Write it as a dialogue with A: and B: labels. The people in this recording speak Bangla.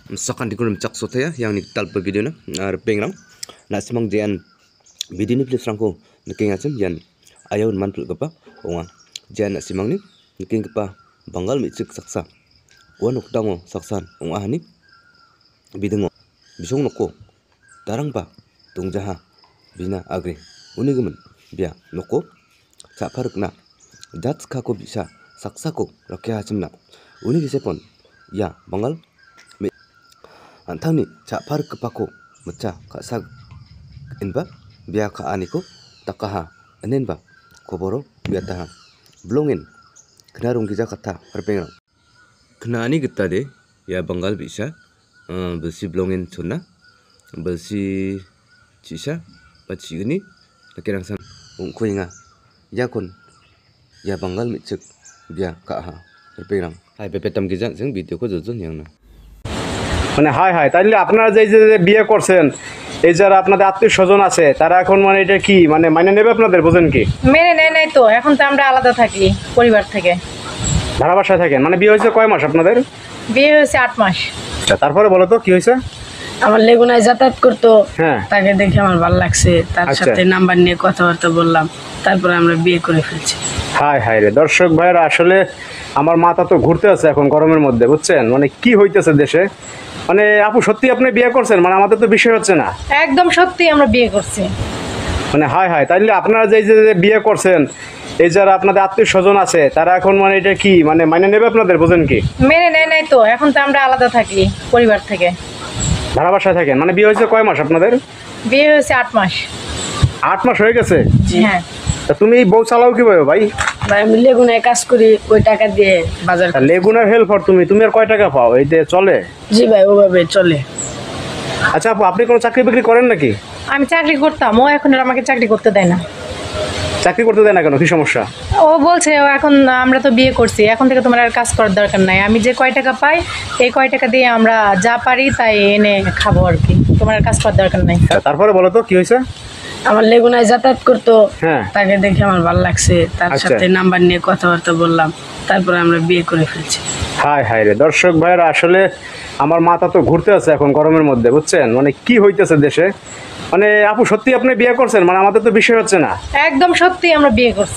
A: Sakan dikurum cak sotaya yang ni talpa video na ar pengrang na simang jian video ni please rangko niking acem jian ayaun mantul gapa onga jian na simang ni niking gapa bangal micik saksa wanuk dango saksan onga hani bidengo bisong noko darang ba tungjaha bina agri unigemen bia noko saparukna jatskako bisa saksako rakya acemna uni gisepon ya bangal Antang ni cak paruk kepako meca kak sag inba biar ka aniko takaha enen ba koboro biar taha blongin kena rong gija kata perpengrang kena ani geta de ya banggal bisa besi blongin cuna besi cisa baci gini lekirang san ungku inga ya kon ya banggal micek biar ka ha perpengrang hai pepetam gija jeng video ko jojon yang na
B: মানে হাই হাই তাইলে আপনারা যে যে বিয়ে করছেন এই যারা আপনাদের আত্মীয় স্বজন আছে তারা এখন মানে এটা কি মানে মাইনে নেবে আপনাদের বোঝেন কি
C: মেনে নেয় নাই তো এখন তো আমরা আলাদা থাকি পরিবার থেকে
B: ভাড়া বাসায় থাকেন মানে বিয়ে হয়েছে কয় মাস আপনাদের
C: বিয়ে হয়েছে 8 মাস
B: আচ্ছা তারপরে বলো তো কি হয়েছে
D: আমার লেগুনায় যাতায়াত করতো
B: হ্যাঁ
D: তাকে দেখে আমার ভালো লাগছে তার সাথে নাম্বার নিয়ে কথাবার্তা বললাম তারপরে আমরা বিয়ে করে ফেলছি
B: হাই হাই রে দর্শক ভাইরা আসলে আমার মাথা তো ঘুরতে আছে এখন গরমের মধ্যে বুঝছেন মানে কি হইতেছে দেশে মানে আপু সত্যি আপনি বিয়ে করছেন মানে আমাদের তো বিষয় হচ্ছে না
C: একদম সত্যি আমরা বিয়ে করছি
B: মানে হাই হাই তাইলে আপনারা যে যে বিয়ে করছেন এই যারা আপনাদের আত্মীয় স্বজন আছে তারা এখন মানে এটা কি মানে মাইনে নেবে আপনাদের বোঝেন কি
C: মেনে নেয় নাই তো এখন তো আমরা আলাদা থাকি পরিবার থেকে
B: ভাড়া বাসায় থাকেন মানে বিয়ে হয়েছে কয় মাস আপনাদের
C: বিয়ে হয়েছে 8 মাস
B: 8 মাস হয়ে গেছে
C: হ্যাঁ
B: তা তুমি বউ চালাও কিভাবে ভাই
D: ভাই আমি লেগুনায় কাজ করি ওই টাকা দিয়ে বাজার করি।
B: লেগুনার হেল্পার তুমি আর কয় টাকা পাও এইতে চলে
D: জি ভাই ওভাবে চলে
B: আচ্ছা আপু আপনি কোনো চাকরি বাকরি করেন নাকি
C: আমি চাকরি করতাম ও এখন আর আমাকে চাকরি করতে দেয় না
B: চাকরি করতে দেয় না কেন কি সমস্যা
C: ও বলছে ও এখন আমরা তো বিয়ে করছি এখন থেকে তোমার আর কাজ করার দরকার নাই আমি যে কয় টাকা পাই এই কয় টাকা দিয়ে আমরা যা পারি তাই এনে খাবো আর কি তোমার আর কাজ করার দরকার নাই
B: তারপরে বলো তো কি হয়েছে
D: আমার লেগুনায় যাতায়াত করতো
B: হ্যাঁ
D: তাকে দেখে আমার ভালো লাগছে তার সাথে নাম্বার নিয়ে কথাবার্তা বললাম তারপরে আমরা বিয়ে করে ফেলছি
B: হাই হাই রে দর্শক ভাইরা আসলে আমার মাথা তো ঘুরতে আছে এখন গরমের মধ্যে বুঝছেন মানে কি হইতেছে দেশে মানে আপু সত্যি আপনি বিয়ে করছেন মানে আমাদের তো বিষয় হচ্ছে না
C: একদম সত্যি আমরা বিয়ে করছি